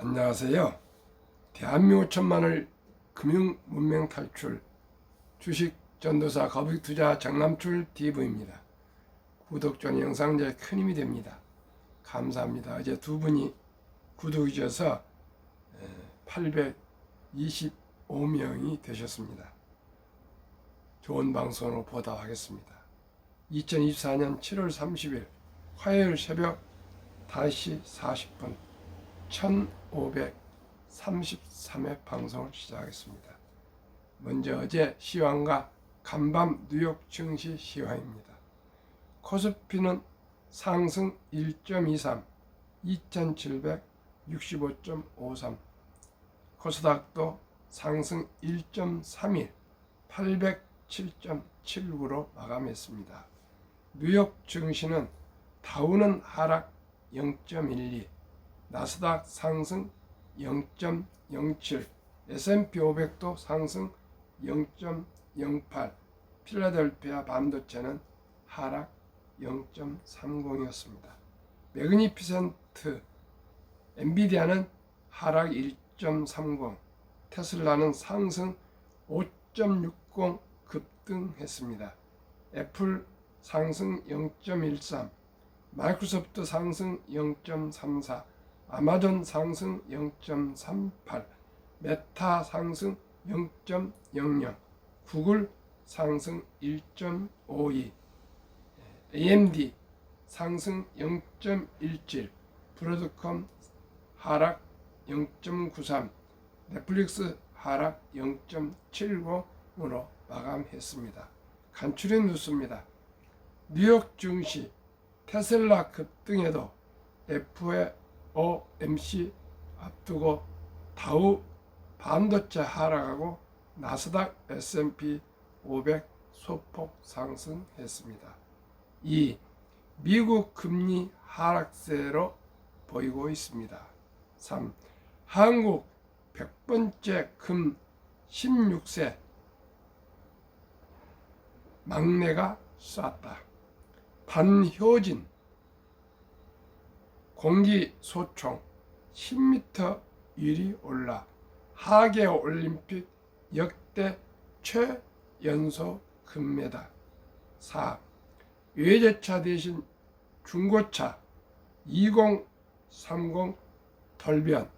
안녕하세요. 대한민국 천만을 금융 문명 탈출 주식 전도사 거북이 투자 정남출 TV입니다. 구독 전 영상 제 큰 힘이 됩니다. 감사합니다. 어제 두 분이 구독해 주셔서 825명이 되셨습니다. 좋은 방송으로 보답하겠습니다. 2024년 7월 30일 화요일 새벽 5시 40분 1533회 방송을 시작하겠습니다. 먼저 어제 시황과 간밤 뉴욕 증시 시황입니다. 코스피는 상승 1.23, 2765.53, 코스닥도 상승 1.31, 807.79로 마감했습니다. 뉴욕 증시는 다우는 하락 0.12, 나스닥 상승 0.07, S&P 500도 상승 0.08, 필라델피아 반도체는 하락 0.30이었습니다. 매그니피센트 엔비디아는 하락 1.30, 테슬라는 상승 5.60 급등했습니다. 애플 상승 0.13, 마이크로소프트 상승 0.34, 아마존 상승 0.38, 메타 상승 0.00, 구글 상승 1.52, AMD 상승 0.17, 브로드컴 하락 0.93, 넷플릭스 하락 0.70으로 마감했습니다. 간추린 뉴스입니다. 뉴욕 증시 테슬라 급등에도 FOMC 앞두고 다우 반도체 하락하고 나스닥 S&P 500 소폭 상승했습니다. 2. 미국 금리 하락세로 보이고 있습니다. 3. 한국 100번째 금 16세 막내가 쐈다. 반효진 공기소총 10m 위리 올라 하계올림픽 역대 최연소 금메달. 4. 외제차 대신 중고차 2030 돌변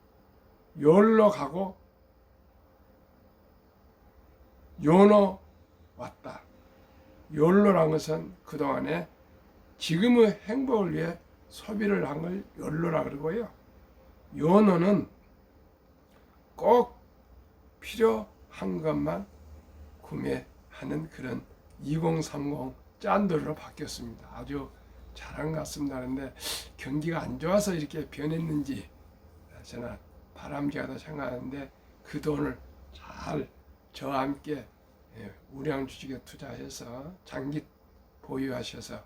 요로 가고 요노 왔다. 요로란 것은 그동안에 지금의 행복을 위해 소비를 한 걸 요로라 그러고요. 요노는 꼭 필요한 것만 구매하는 그런 2030 짠돌로 바뀌었습니다. 아주 잘한 것 같습니다. 그런데 경기가 안 좋아서 이렇게 변했는지 저는 바람직하다 생각하는데 그 돈을 잘 저와 함께 우량 주식에 투자해서 장기 보유하셔서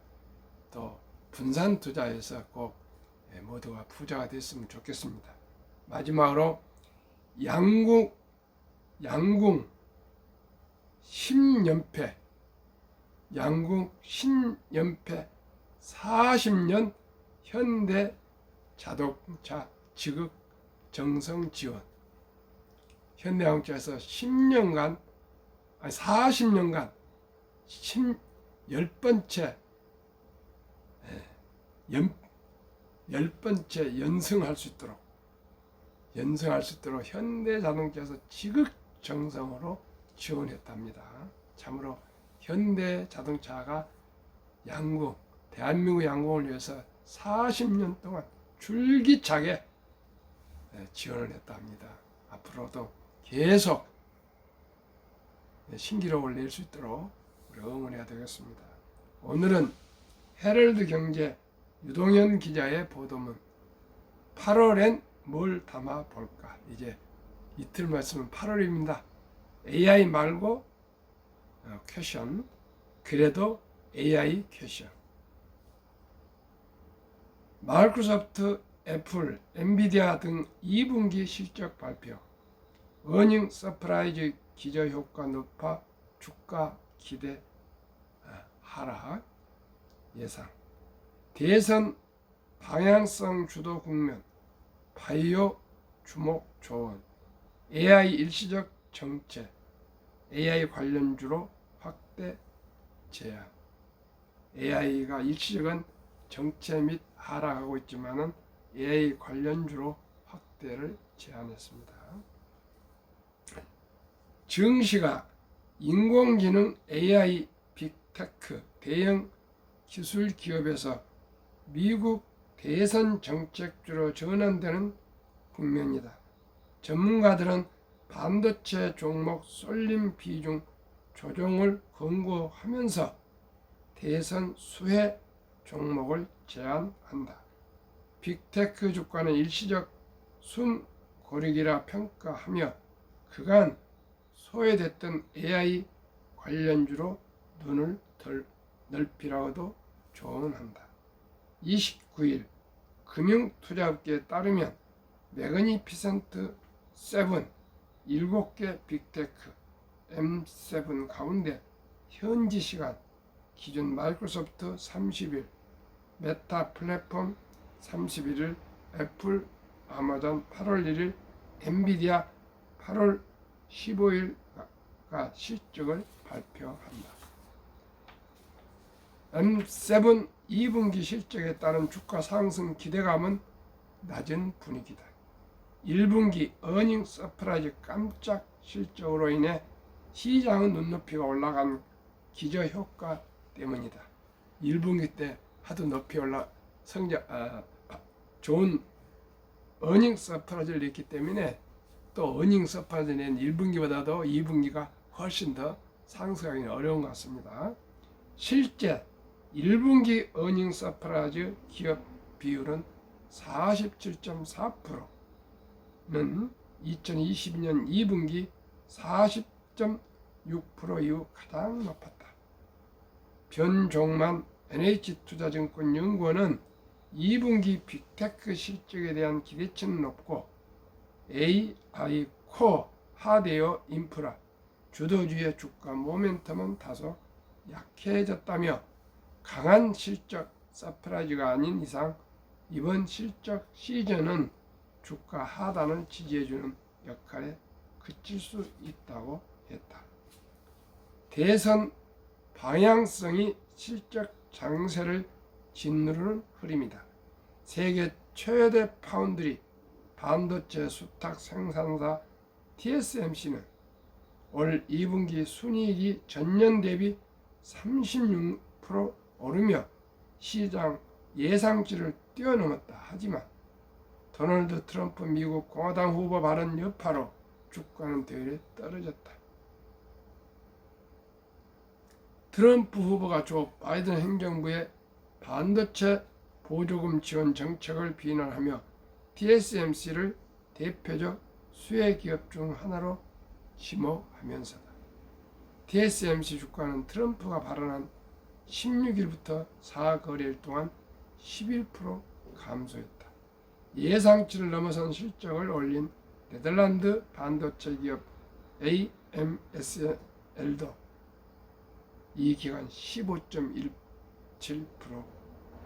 또 분산 투자해서 꼭 모두가 부자가 됐으면 좋겠습니다. 마지막으로 양궁 10연패 양궁 10연패 40년 현대 자동차 지급 정성 지원. 현대자동차에서 40년간 10번째 연승할 수 있도록 현대자동차에서 지극정성으로 지원했답니다. 참으로 현대자동차가 대한민국 양궁을 위해서 40년 동안 줄기차게 지원을 했답니다. 앞으로도 계속 신기록을 낼 수 있도록 우리 응원해야 되겠습니다. 오늘은 헤럴드 경제 유동현 기자의 보도문 8월엔 뭘 담아 볼까. 이제 이틀만 있으면 8월입니다. AI 말고 퀘션, 그래도 AI 퀘션. 마이크로소프트, 애플, 엔비디아 등 2분기 실적 발표, 어닝 서프라이즈 기저효과 높아 주가 기대 하락 예상, 대선 방향성 주도 국면, 바이오 주목 조언. AI 일시적 정체. AI 관련주로 확대 제한. AI가 일시적인 정체 및 하락하고 있지만은 AI 관련주로 확대를 제한했습니다. 증시가 인공지능 AI 빅테크 대형 기술 기업에서 미국 대선 정책주로 전환되는 국면이다. 전문가들은 반도체 종목 쏠림 비중 조정을 권고하면서 대선 수혜 종목을 제한한다. 빅테크 주가는 일시적 숨고르기라 평가하며 그간 소외됐던 AI 관련주로 눈을 덜 넓히라고도 조언한다. 29일 금융투자업계에 따르면 매그니피센트 7 7개 빅테크 M7 가운데 현지 시간 기준 마이크로소프트 30일, 메타 플랫폼 31일, 애플, 아마존 8월 1일, 엔비디아 8월 15일가 실적을 발표한다. M7 2분기 실적에 따른 주가 상승 기대감은 낮은 분위기다. 1분기 어닝 서프라이즈 깜짝 실적으로 인해 시장은 눈높이가 올라간 기저효과 때문이다. 1분기 때 하도 높이 좋은 어닝 서프라이즈를 냈기 때문에 또 어닝 서프라이즈 낸 1분기보다도 2분기가 훨씬 더 상승하기는 어려운 것 같습니다. 실제 1분기 어닝 서프라이즈 기업 비율은 47.4%는 2020년 2분기 40.6% 이후 가장 높았다. 변종만 NH투자증권 연구원은 2분기 빅테크 실적에 대한 기대치는 높고 AI 코어 하드웨어 인프라 주도주의 주가 모멘텀은 다소 약해졌다며 강한 실적 서프라이즈가 아닌 이상 이번 실적 시즌은 주가 하단을 지지해주는 역할에 그칠 수 있다고 했다. 대선 방향성이 실적 장세를 짓누르는 흐름이다. 세계 최대 파운드리 반도체 수탁 생산사 TSMC는 올 2분기 순이익이 전년 대비 36% 오르며 시장 예상치를 뛰어넘었다. 하지만 도널드 트럼프 미국 공화당 후보 발언 여파로 주가는 되레 떨어졌다. 트럼프 후보가 조 바이든 행정부의 반도체 보조금 지원 정책을 비난하며 TSMC를 대표적 수혜 기업 중 하나로 지목하면서다. TSMC 주가는 트럼프가 발언한 16일부터 4거래일 동안 11% 감소했다. 예상치를 넘어선 실적을 올린 네덜란드 반도체 기업 AMSL도 이 기간 15.17%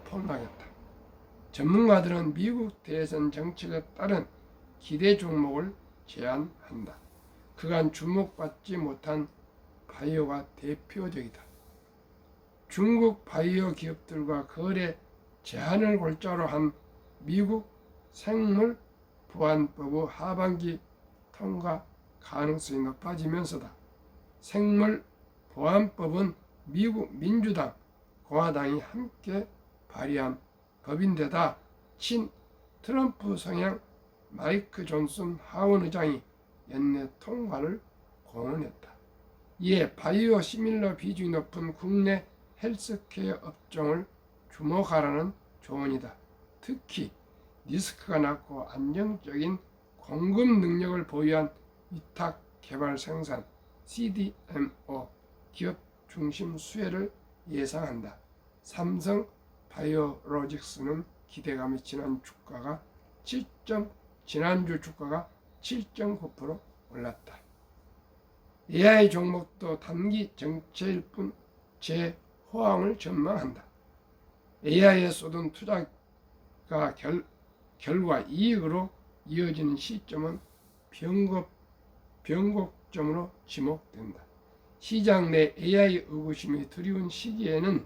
폭락했다. 전문가들은 미국 대선 정책에 따른 기대 종목을 제한한다. 그간 주목받지 못한 바이오가 대표적이다. 중국 바이오 기업들과 거래 제한을 골자로 한 미국 생물보안법의 하반기 통과 가능성이 높아지면서다. 생물보안법은 미국 민주당, 공화당이 함께 발의한 법인데다 친 트럼프 성향 마이크 존슨 하원 의장이 연내 통과를 공언했다. 이에 바이오 시밀러 비중이 높은 국내 헬스케어 업종을 주목하라는 조언이다. 특히 리스크가 낮고 안정적인 공급 능력을 보유한 위탁 개발 생산 CDMO 기업 중심 수혜를 예상한다. 삼성 바이오로직스는 기대감이 지난주 주가가 7.9% 올랐다. AI 종목도 단기 정체일 뿐 재호황을 전망한다. AI에 쏟은 투자가 결과 이익으로 이어지는 시점은 변곡점으로 지목된다. 시장 내 AI 의구심이 두려운 시기에는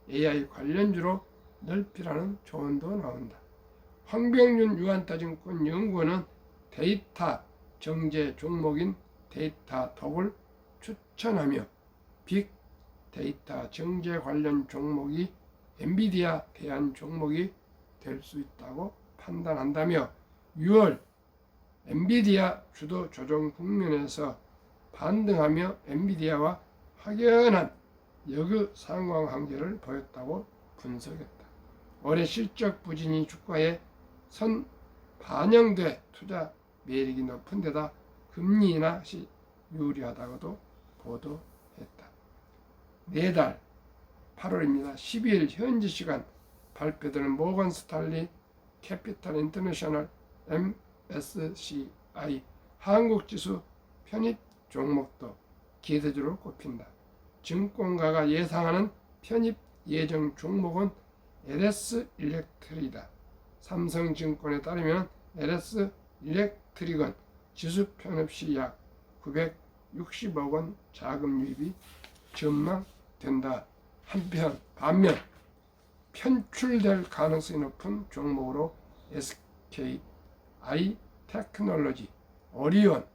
AI 관련주로 넓히라는 조언도 나온다. 황병준 유한타증권 연구원은 데이터 정제 종목인 데이터톡을 추천하며 빅데이터 정제 관련 종목이 엔비디아 대안 종목이 될 수 있다고 판단한다며 6월 엔비디아 주도 조정 국면에서 반등하며 엔비디아와 확연한 역의 상황 관계를 보였다고 분석했다. 올해 실적 부진이 주가에 선 반영돼 투자 매력이 높은 데다 금리 인하시 유리하다고도 보도했다. 내달 8월입니다. 12일 현지 시간 발표되는 모건 스탈리 캐피탈 인터내셔널 MSCI 한국지수 편입 종목도 기대주로 꼽힌다. 증권가가 예상하는 편입 예정 종목은 LS 일렉트릭이다. 삼성증권에 따르면 LS 일렉트릭은 지수 편입 시 약 960억 원 자금 유입이 전망된다. 반면 편출될 가능성이 높은 종목으로 SKI 테크놀로지, 오리온,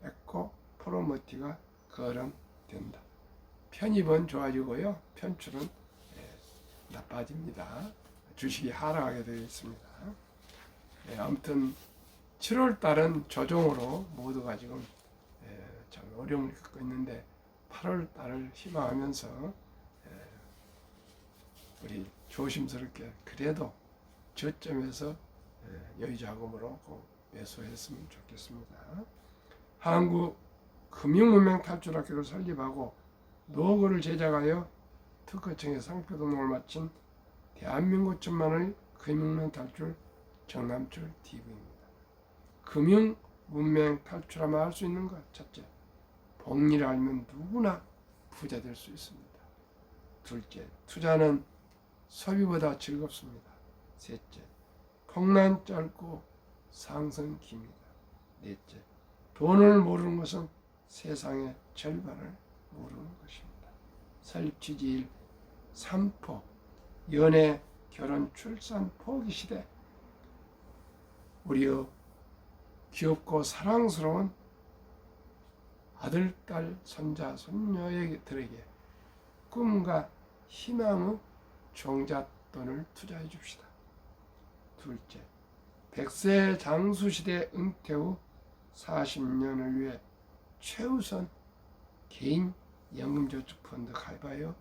에코, 프로모티가 거론된다. 편입은 좋아지고요. 편출은 나빠집니다. 주식이 하락하게 되어 있습니다. 아무튼 7월 달은 조정으로 모두가 지금 참 어려움을 겪고 있는데 8월 달을 희망하면서 우리 조심스럽게 그래도 저점에서 여유자금으로 꼭 매수했으면 좋겠습니다. 한국 금융문명 탈출학교를 설립하고 노고를 제작하여 특허청에 상표 등록을 마친 대한민국 천만의 금융문명 탈출 정남출 TV입니다. 금융 문명 탈출하면 할 수 있는 것 첫째, 복리를 알면 누구나 부자 될 수 있습니다. 둘째, 투자는 소비보다 즐겁습니다. 셋째, 폭난 짧고 상승 깁니다. 넷째, 돈을 모르는 것은 세상의 절반을 모르는 것입니다. 설립 취지일 3포, 연애, 결혼, 출산, 포기 시대. 우리의 귀엽고 사랑스러운 아들, 딸, 손자, 손녀들에게 꿈과 희망의 종잣돈을 투자해 줍시다. 둘째, 100세 장수시대 은퇴 후 40년을 위해 최우선 개인 연금저축펀드 가입하여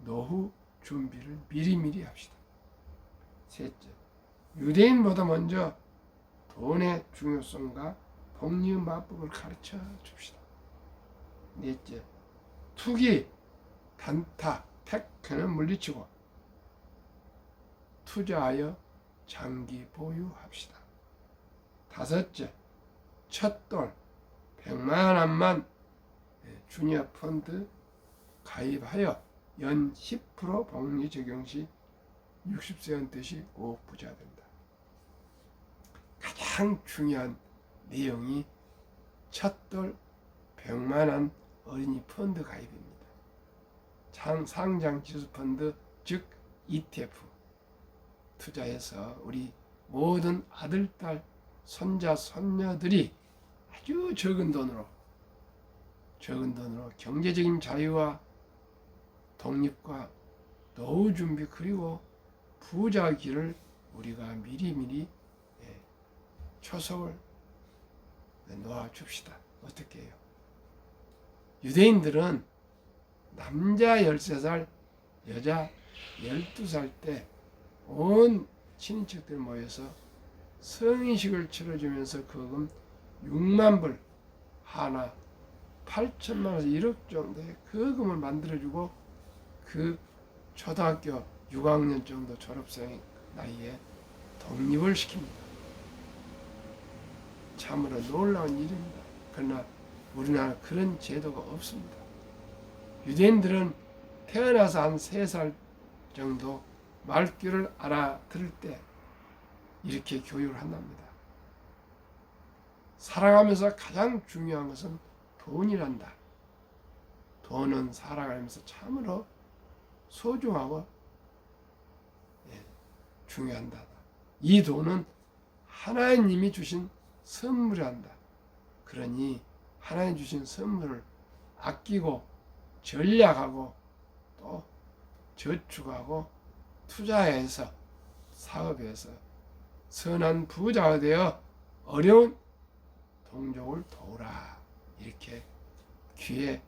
노후 준비를 미리미리 합시다. 셋째, 유대인보다 먼저 돈의 중요성과 복리의 마법을 가르쳐 줍시다. 넷째, 투기, 단타, 패크는 물리치고 투자하여 장기 보유합시다. 다섯째, 첫돌 100만 원만 주니어 펀드 가입하여 연 10% 복리 적용 시 60세 은퇴 시 5억 부자 된다. 가장 중요한 내용이 첫돌 100만 원 어린이 펀드 가입입니다. 상장 지수 펀드 즉 ETF 투자해서 우리 모든 아들, 딸, 손자, 손녀들이 아주 적은 돈으로 경제적인 자유와 독립과 노후 준비 그리고 부자 길을 우리가 미리미리 초석을 놓아줍시다. 어떻게 해요? 유대인들은 남자 13살, 여자 12살 때 온 친인척들 모여서 성인식을 치러주면서 거금 6만 불 하나 8천만 원에서 1억 정도의 거금을 만들어주고 그 초등학교 6학년 정도 졸업생 나이에 독립을 시킵니다. 참으로 놀라운 일입니다. 그러나 우리나라 그런 제도가 없습니다. 유대인들은 태어나서 한 3살 정도 말귀를 알아들을 때 이렇게 교육을 한답니다. 살아가면서 가장 중요한 것은 돈이란다. 돈은 살아가면서 참으로 소중하고 중요한다. 이 돈은 하나님이 주신 선물이란다. 그러니 하나님 주신 선물을 아끼고 전략하고 또 저축하고 투자해서 사업해서 선한 부자가 되어 어려운 동족을 도우라. 이렇게 귀에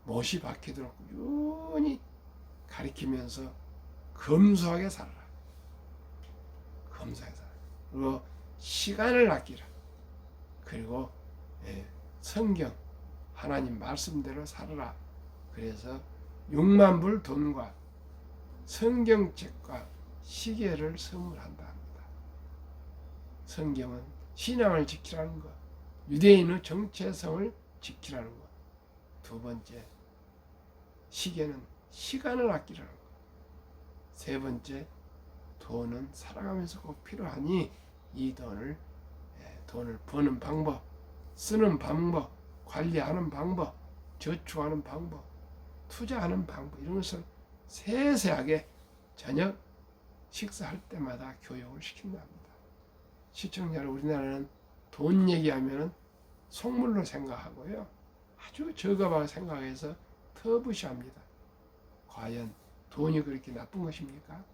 못이 박히도록 꾸준히 가리키면서 검소하게 살아라. 검소하게 살아라. 그리고 시간을 아끼라. 그리고 성경 하나님 말씀대로 살아라. 그래서 6만 불 돈과 성경책과 시계를 선물한다 합니다. 성경은 신앙을 지키라는 것, 유대인의 정체성을 지키라는 것, 두 번째 시계는 시간을 아끼라는 것, 세 번째 돈은 살아가면서 꼭 필요하니 이 돈을 버는 방법, 쓰는 방법, 관리하는 방법, 저축하는 방법, 투자하는 방법, 이런 것을 세세하게 저녁 식사할 때마다 교육을 시킨답니다. 시청자 여러분, 우리나라는 돈 얘기하면 속물로 생각하고요, 아주 저급하게 생각해서 터부시합니다. 과연 돈이 그렇게 나쁜 것입니까?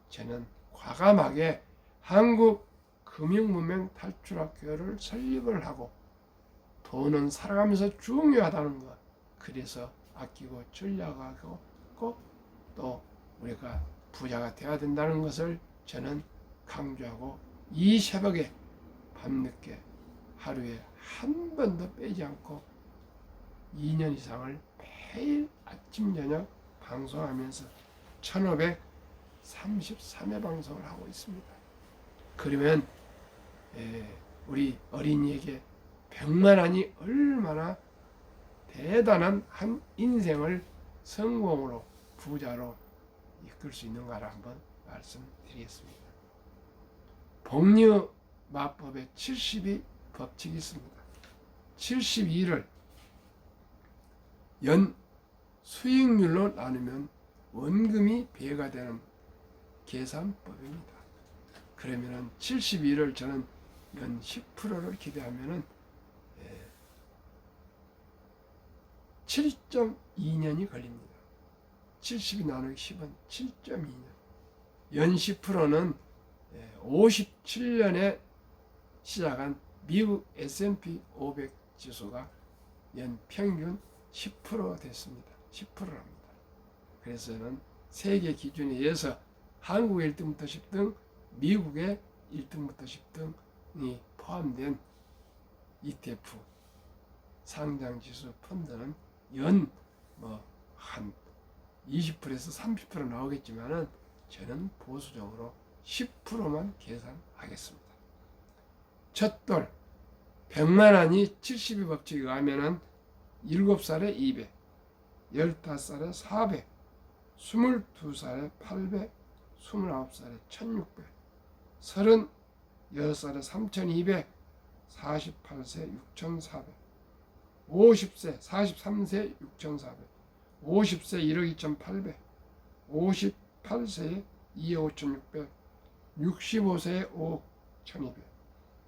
저는 과감하게 한국 금융문명 탈출학교를 설립을 하고 돈은 살아가면서 중요하다는 것, 그래서 아끼고 전략하고 또 우리가 부자가 되어야 된다는 것을 저는 강조하고, 이 새벽에 밤늦게 하루에 한 번도 빼지 않고 2년 이상을 매일 아침 저녁 방송하면서 1533회 방송을 하고 있습니다. 그러면 우리 어린이에게 100만 원이 얼마나 대단한 한 인생을 성공으로 부자로 이끌 수 있는가를 한번 말씀드리겠습니다. 복리마법에 70이 법칙이 있습니다. 72를 연 수익률로 나누면 원금이 배가 되는 계산법입니다. 그러면 72를 저는 연 10%를 기대하면 7.2년이 걸립니다. 70이 나누기 10은 7.2년. 연 10%는 57년에 시작한 미국 S&P 500 지수가 연 평균 10% 됐습니다. 10%랍니다. 그래서 저는 세계 기준에 의해서 한국의 1등부터 10등, 미국의 1등부터 10등이 포함된 ETF 상장지수 펀드는 연 한 20%에서 30% 나오겠지만은 저는 보수적으로 10%만 계산하겠습니다. 첫돌 100만 원이 72 법칙에 의하면은 7살에 200, 15살에 400, 22살에 800, 29살에 1600, 36살에 3200, 48세 6400, 50세 43세 6400, 50세 1억 2800, 58세에 2억 5600, 65세에 5억 1200,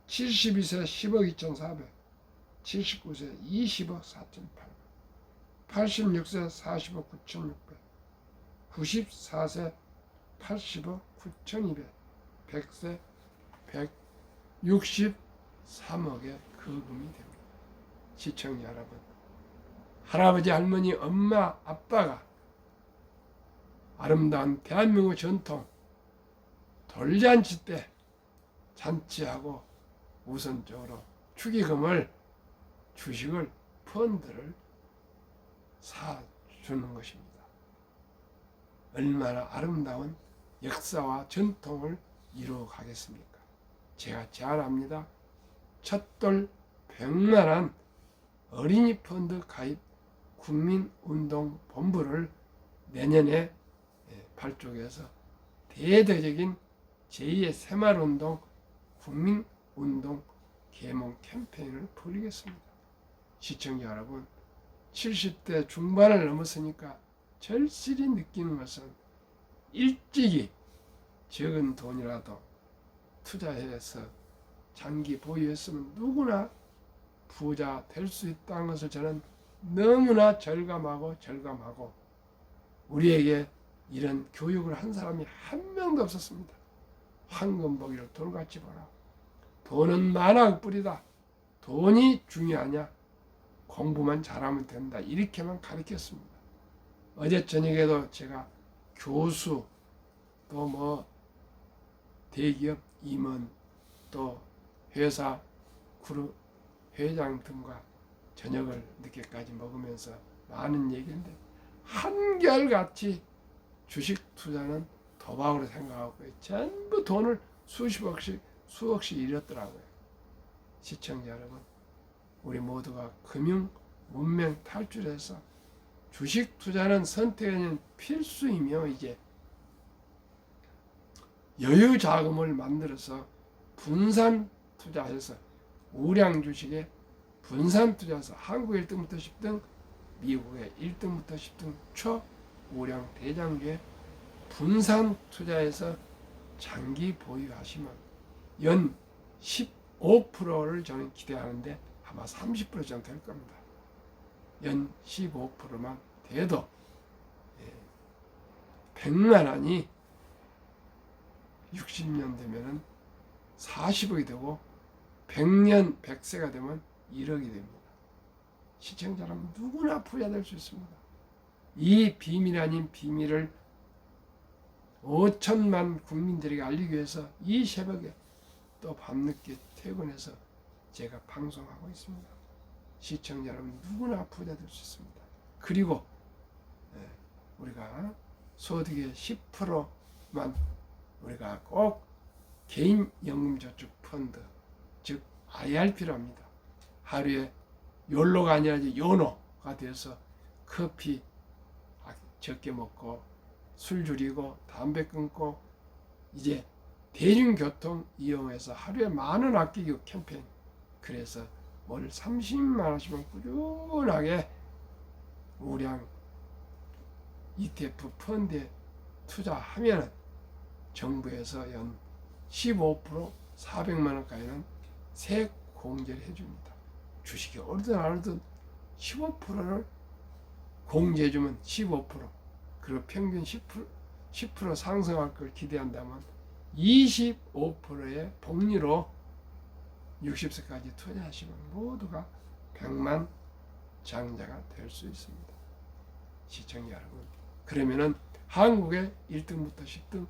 72세 10억 2400, 79세 20억 4800, 86세 40억 9600, 94세 80억 9200, 100세 163억의 거금이 됩니다. 시청자 여러분, 할아버지, 할머니, 엄마, 아빠가 아름다운 대한민국 전통 돌잔치 때 잔치하고 우선적으로 축의금을, 주식을, 펀드를 사주는 것입니다. 얼마나 아름다운 역사와 전통을 이루어 가겠습니까? 제가 제안합니다. 첫돌 100만 원 어린이 펀드 가입 국민운동본부를 내년에 발족해서 대대적인 제2의 새마을운동 국민운동 계몽 캠페인을 벌이겠습니다. 시청자 여러분, 70대 중반을 넘었으니까 절실히 느끼는 것은 일찍이 적은 돈이라도 투자해서 장기 보유했으면 누구나 부자 될 수 있다는 것을 저는 너무나 절감하고 우리에게 이런 교육을 한 사람이 한 명도 없었습니다. 황금보기를 돌같이 보라. 돈은 만왕 뿌리다. 돈이 중요하냐? 공부만 잘하면 된다. 이렇게만 가르쳤습니다. 어제 저녁에도 제가 교수 또 대기업 임원 또 회사 그룹 회장 등과 저녁을 늦게까지 먹으면서 많은 얘기인데 한결같이 주식 투자는 도박으로 생각하고 전부 돈을 수억씩 잃었더라고요. 시청자 여러분, 우리 모두가 금융 문명 탈출해서 주식 투자는 선택하는 필수이며 이제 여유 자금을 만들어서 분산 투자해서 우량 주식에 분산 투자해서 한국 1등부터 10등, 미국의 1등부터 10등 초우량 대장주에 분산 투자해서 장기 보유하시면 연 15%를 저는 기대하는데 아마 30% 정도 될 겁니다. 연 15%만 돼도 100만 원이 60년 되면은 40억이 되고 100년 100세가 되면 1억이 됩니다. 시청자라면 누구나 부자 될 수 있습니다. 이 비밀 아닌 비밀을 5천만 국민들에게 알리기 위해서 이 새벽에 또 밤늦게 퇴근해서 제가 방송하고 있습니다. 시청자 여러분 누구나 부자 될 수 있습니다. 그리고 우리가 소득의 10%만 우리가 꼭 개인연금저축펀드 즉 IRP로 합니다. 하루에 욜로가 아니라 이제 요노가 돼서 커피 적게 먹고 술 줄이고 담배 끊고 이제 대중교통 이용해서 하루에 10,000원 아끼기 캠페인. 그래서 월 30만 원씩만 꾸준하게 우량 ETF 펀드에 투자하면 정부에서 연 15% 400만 원까지는 세액 공제를 해줍니다. 주식이 오르든 안 오르든 15%를 공제해주면 15% 그리고 평균 10% 상승할 걸 기대한다면 25%의 복리로 60세까지 투자하시면 모두가 100만 장자가 될 수 있습니다. 시청자 여러분, 그러면은 한국의 1등부터 10등,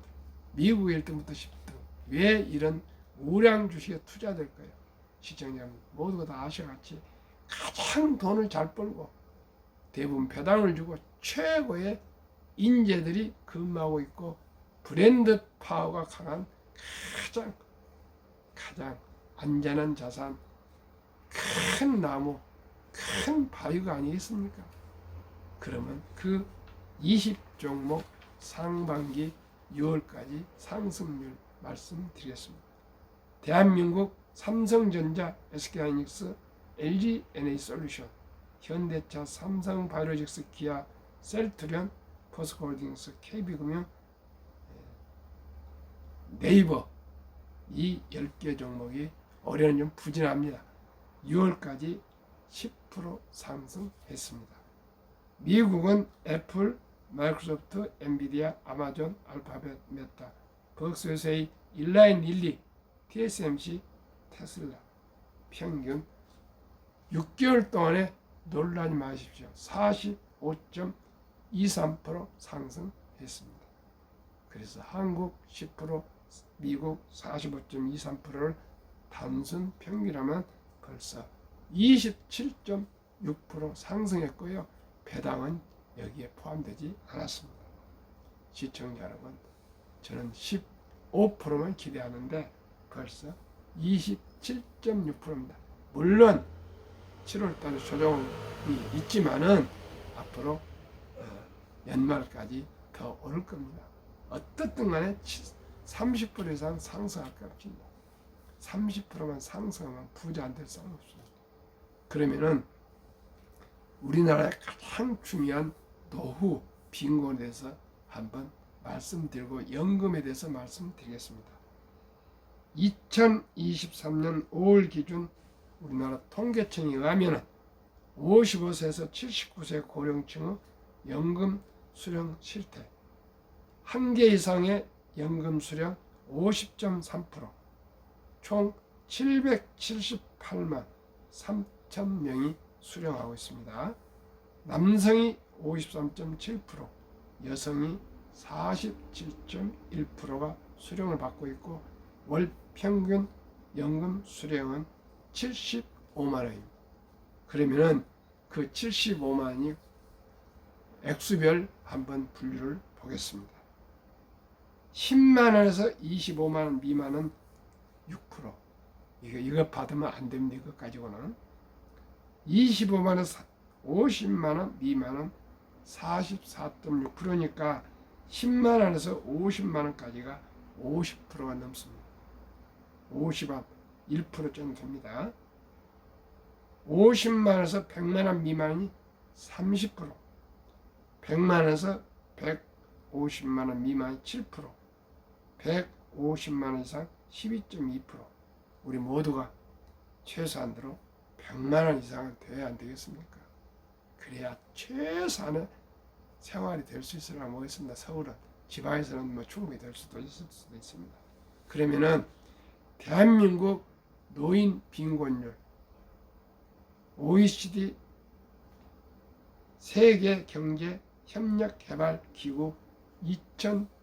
미국의 1등부터 10등 왜 이런 우량 주식에 투자될 거예요? 시청자 여러분 모두가 다 아셔같이 가장 돈을 잘 벌고 대부분 배당을 주고 최고의 인재들이 근무하고 있고 브랜드 파워가 강한 가장 안전한 자산, 큰 나무, 큰 바위가 아니겠습니까? 그러면 그 20종목 상반기 6월까지 상승률 말씀드리겠습니다. 대한민국 삼성전자, SK하이닉스, LG NA솔루션, 현대차, 삼성바이오로직스, 기아, 셀트리온, 포스코홀딩스, KB금융, 네이버 이 10개 종목이 올해는 좀 부진합니다. 6월까지 10% 상승했습니다. 미국은 애플, 마이크로소프트, 엔비디아, 아마존, 알파벳, 메타, 벅스웨세이, 일라인 릴리, TSMC, 테슬라 평균 6개월 동안에 놀라지 마십시오. 45.23% 상승했습니다. 그래서 한국 10%, 미국 45.23%를 단순 평균하면 벌써 27.6% 상승했고요. 배당은 여기에 포함되지 않았습니다. 시청자 여러분, 저는 15%만 기대하는데 벌써 27.6%입니다. 물론 7월달에 조정이 있지만은 앞으로 연말까지 더 오를 겁니다. 어떻든 간에 30% 이상 상승할 겁니다. 30%만 상승하면 부자 안 될 사람 없어요. 그러면은 우리나라의 가장 중요한 노후 빈곤에 대해서 한번 말씀드리고 연금에 대해서 말씀드리겠습니다. 2023년 5월 기준 우리나라 통계청에 의하면 55세에서 79세 고령층의 연금 수령 실태, 한 개 이상의 연금 수령 50.3%, 총 778만 3천 명이 수령하고 있습니다. 남성이 53.7%, 여성이 47.1%가 수령을 받고 있고 월 평균 연금 수령은 75만 원입니다. 그러면은 그 75만 원이 액수별 한번 분류를 보겠습니다. 10만 원에서 25만 원 미만은 6%. 이거 받으면 안 됩니다. 이거 가지고는. 25만 원에서 50만 원 미만은 44.6%니까 10만 원에서 50만 원까지가 50%가 넘습니다. 50업 1% 정도 됩니다. 50만 원에서 100만 원 미만이 30%, 100만 원에서 150만 원 미만이 7%, 150만 원 이상 12.2%. 우리 모두가 최소한으로 100만 원 이상은 돼야 안 되겠습니까? 그래야 최소한의 생활이 될 수 있으려고 모겠습니다. 서울은 지방에서는 뭐 충분히 될 수도 있습니다. 그러면은 대한민국 노인 빈곤율 OECD 세계경제협력개발기구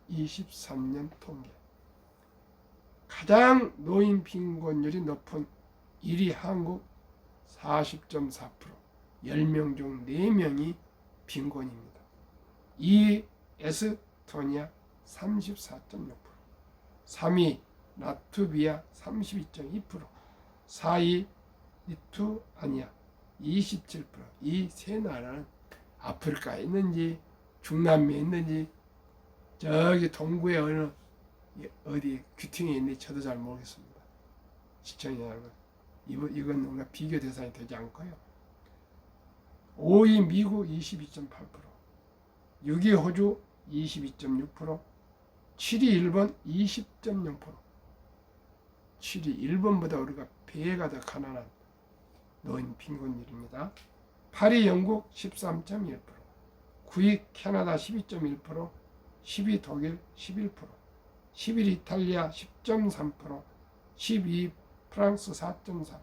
2023년 통계, 가장 노인 빈곤율이 높은 1위 한국 40.4%, 10명 중 4명이 빈곤입니다. 2위 에스토니아 34.6%, 3위 라트비아 32.2%, 4위 리투아니아 27%. 이 세 나라는 아프리카에 있는지 중남미에 있는지 저기 동구에 어디 귀퉁이에 있는지 저도 잘 모르겠습니다. 시청자 여러분, 이건 우리가 비교 대상이 되지 않고요. 5위 미국 22.8%, 6위 호주 22.6%, 7위 일본 20.0%. 7위 일본보다 우리가 배가 더 가난한 노인 빈곤율입니다. 8위 영국 13.1%, 9위 캐나다 12.1%, 10위 독일 11%, 11위 이탈리아 10.3%, 12위 프랑스 4.4%,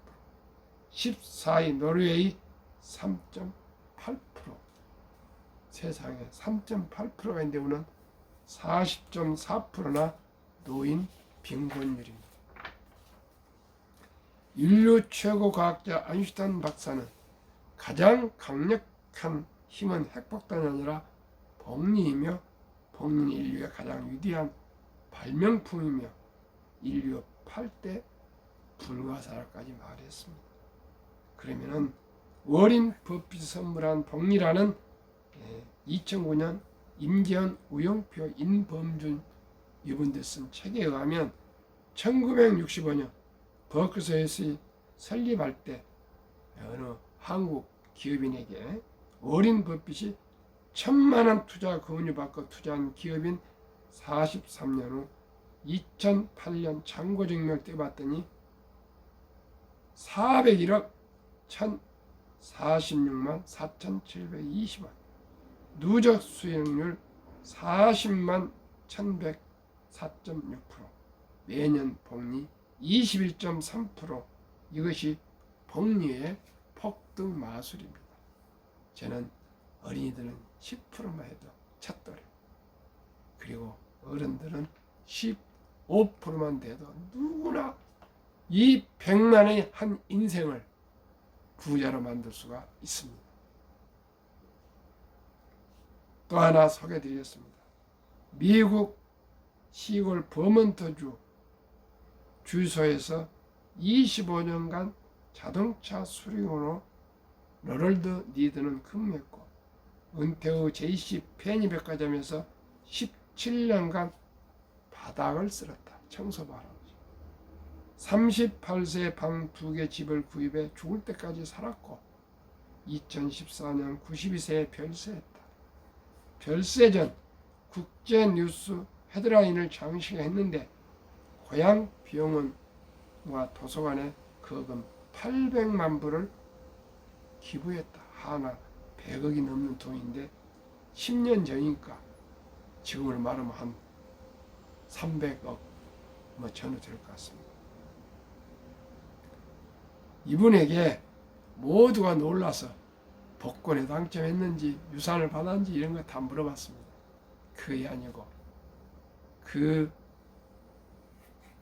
14위 노르웨이 3.8%. 세상에 3.8%가 있는데 우리는 40.4%나 노인 빈곤율입니다. 인류 최고 과학자 아인슈타인 박사는 가장 강력한 힘은 핵폭탄이 아니라 복리이며 복리는 인류의 가장 위대한 발명품이며 인류 8대 불가사라까지 말했습니다. 그러면은 워린 버핏이 선물한 복리라는 2009년 임재현, 우영표, 인범준 이분들 쓴 책에 의하면 1965년 버크셔에서 설립할 때 어느 한국 기업인에게 워린 버핏이 1,000만 원 투자 권유받고 투자한 기업인 43년 후 2008년 참고증명을 떼봤더니 401억 1,046만 4,720원, 누적 수익률 40만 1,104.6%, 매년 복리 21.3%. 이것이 복리의 폭등 마술입니다. 저는 어린이들은 10%만 해도 찻돌에, 그리고 어른들은 15%만 돼도 누구나 이 100만의 한 인생을 부자로 만들 수가 있습니다. 또 하나 소개해드리겠습니다. 미국 시골 버먼트주 주유소에서 25년간 자동차 수리원으로 로널드 니드는 근무했고 은퇴 후 JC 페니백화점에서 17년간 바닥을 쓸었다. 청소부 할아버지. 38세 방 2개 집을 구입해 죽을 때까지 살았고 2014년 92세에 별세했다. 별세 전 국제뉴스 헤드라인을 장식했는데 고향 병원과 도서관에 거금 800만 불을 기부했다. 하나 100억이 넘는 돈인데 10년 전이니까 지금으로 말하면 한 300억 전후 될 것 같습니다. 이분에게 모두가 놀라서 복권에 당첨했는지 유산을 받았는지 이런 거 다 물어봤습니다. 그게 아니고 그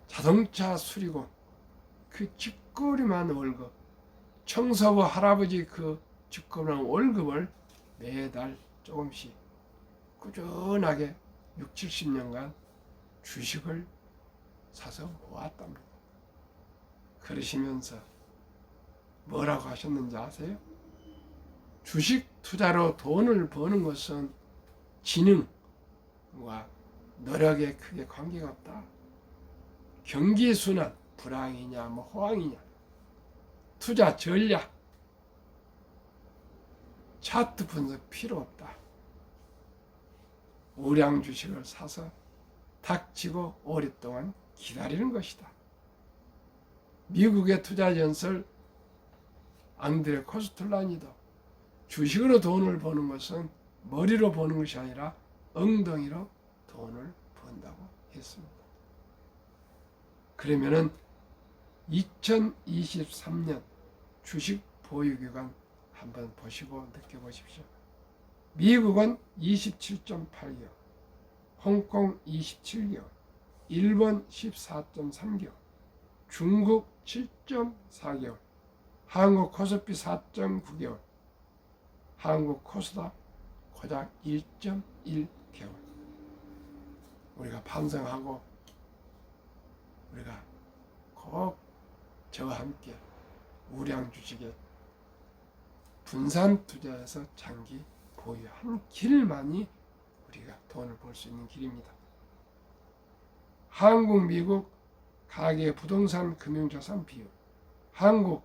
자동차 수리공 그 쥐꼬리만 월급, 청소부 할아버지 그 쥐꼬리만 월급을 매달 조금씩 꾸준하게 6, 70년간 주식을 사서 모았답니다. 그러시면서 뭐라고 하셨는지 아세요? 주식 투자로 돈을 버는 것은 지능과 노력에 크게 관계가 없다. 경기 순환, 불황이냐 호황이냐, 투자 전략, 차트 분석 필요 없다. 우량 주식을 사서 닥치고 오랫동안 기다리는 것이다. 미국의 투자 전설 앙드레 코스툴라니도 주식으로 돈을 버는 것은 머리로 버는 것이 아니라 엉덩이로 돈을 번다고 했습니다. 그러면은 2023년 주식 보유기간 한번 보시고 느껴보십시오. 미국은 27.8개월, 홍콩 27개월, 일본 14.3개월, 중국 7.4개월, 한국 코스피 4.9개월, 한국 코스닥 고작 1.1개월. 우리가 반성하고 우리가 꼭 저와 함께 우량 주식에 분산 투자해서 장기 보유한 길만이 우리가 돈을 벌 수 있는 길입니다. 한국, 미국 가계 부동산 금융자산 비율. 한국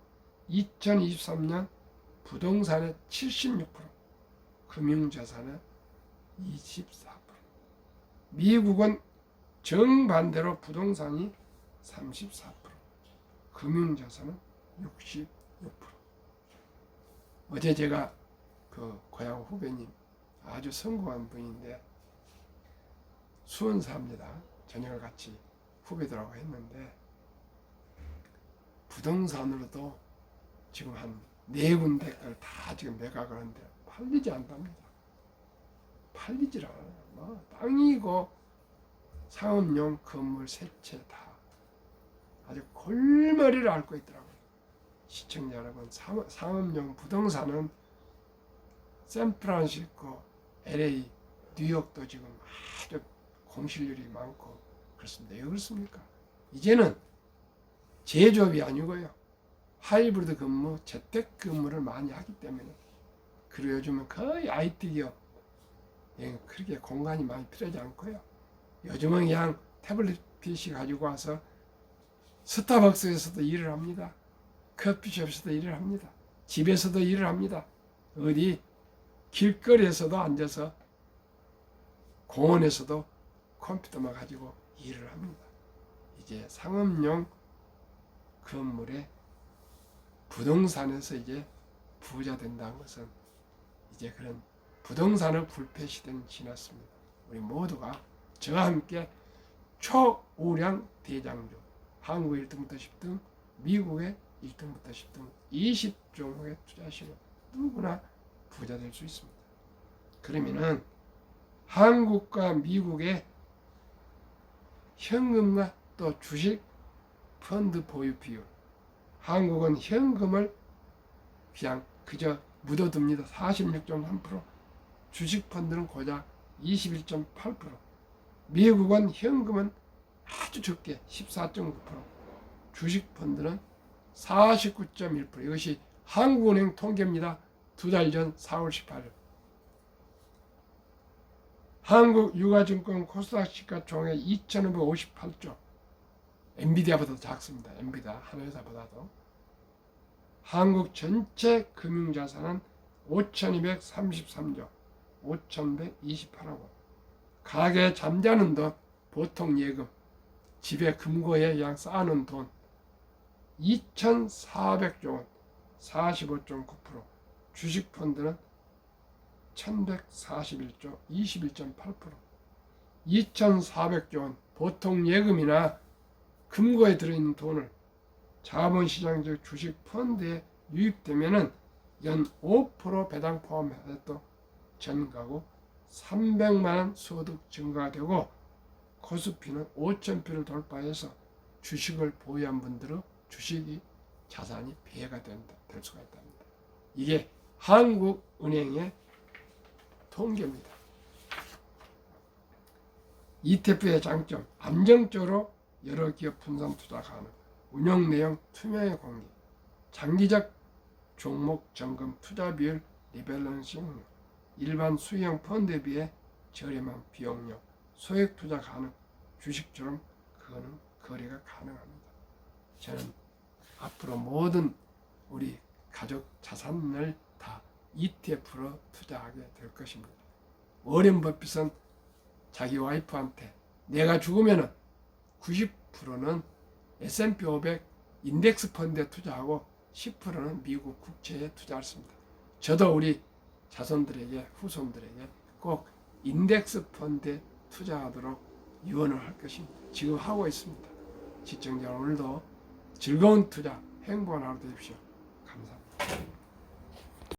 2023년 부동산의 76%, 금융자산의 24%. 미국은 정반대로 부동산이 34%, 금융자산은 66%. 어제 제가 그 고향 후배님 아주 성공한 분인데 수원사입니다. 저녁을 같이 후배들하고 했는데 부동산으로도 지금 한 4군데를 다 지금 매각을 하는데 팔리지 않답니다. 팔리질 않아요. 땅이고 상업용 건물 세 채 다 아주 골머리를 앓고 있더라고요. 시청자 여러분, 상업용 부동산은 샌프란시스코, LA, 뉴욕도 지금 아주 공실률이 많고 그렇습니다. 왜 그렇습니까? 이제는 제조업이 아니고요. 하이브리드 근무, 재택 근무를 많이 하기 때문에. 그리고 요즘은 거의 IT 기업 그렇게 공간이 많이 필요하지 않고요. 요즘은 그냥 태블릿 PC 가지고 와서 스타벅스에서도 일을 합니다. 커피숍에서도 일을 합니다. 집에서도 일을 합니다. 어디 길거리에서도 앉아서 공원에서도 컴퓨터만 가지고 일을 합니다. 이제 상업용 건물에 부동산에서 이제 부자 된다는 것은 이제 그런 부동산의 불패 시대는 지났습니다. 우리 모두가 저와 함께 초우량 대장주, 한국 1등부터 10등, 미국의 1등부터 10등 20종목에 투자하시면 누구나 부자 될 수 있습니다. 그러면은 한국과 미국의 현금과 또 주식 펀드 보유 비율. 한국은 현금을 그냥 그저 묻어둡니다. 46.3%. 주식 펀드는 고작 21.8%. 미국은 현금은 아주 적게 14.9%. 주식 펀드는 49.1%. 이것이 한국은행 통계입니다. 2달 전 4월 18일. 한국 유가증권 코스닥 시가총액 2,558조. 엔비디아보다도 작습니다. 엔비디아 한 회사보다도. 한국 전체 금융자산은 5,233조 5,128억 원. 가계 잠자는 돈, 보통 예금, 집에 금고에 그냥 쌓아놓은 돈 2,400조 원 45.9%. 주식펀드는 1,141조 21.8%. 2,400조 원 보통 예금이나 금고에 들어있는 돈을 자본시장 즉 주식펀드에 유입되면은 연 5% 배당 포함해서 전 가구 300만 원 소득 증가가 되고 코스피는 5,000표를 돌파해서 주식을 보유한 분들의 주식이 자산이 배가 될 수가 있답니다. 이게 한국은행의 통계입니다. ETF의 장점, 안정적으로 여러 기업 분산 투자 가능, 운영 내용 투명의 공개, 장기적 종목 점검, 투자 비율 리밸런싱, 일반 수익형 펀드에 비해 저렴한 비용료, 소액 투자 가능, 주식처럼 그거는 거래가 가능합니다. 저는 앞으로 모든 우리 가족 자산을 다 ETF로 투자하게 될 것입니다. 워렌 버핏은 자기 와이프한테 내가 죽으면 90%는 S&P 500 인덱스 펀드에 투자하고 10%는 미국 국채에 투자했습니다. 저도 우리 자손들에게 후손들에게 꼭 인덱스 펀드에 투자하도록 유언을 할 것입니다. 지금 하고 있습니다. 시청자 오늘도 즐거운 투자, 행복한 하루 되십시오. 감사합니다.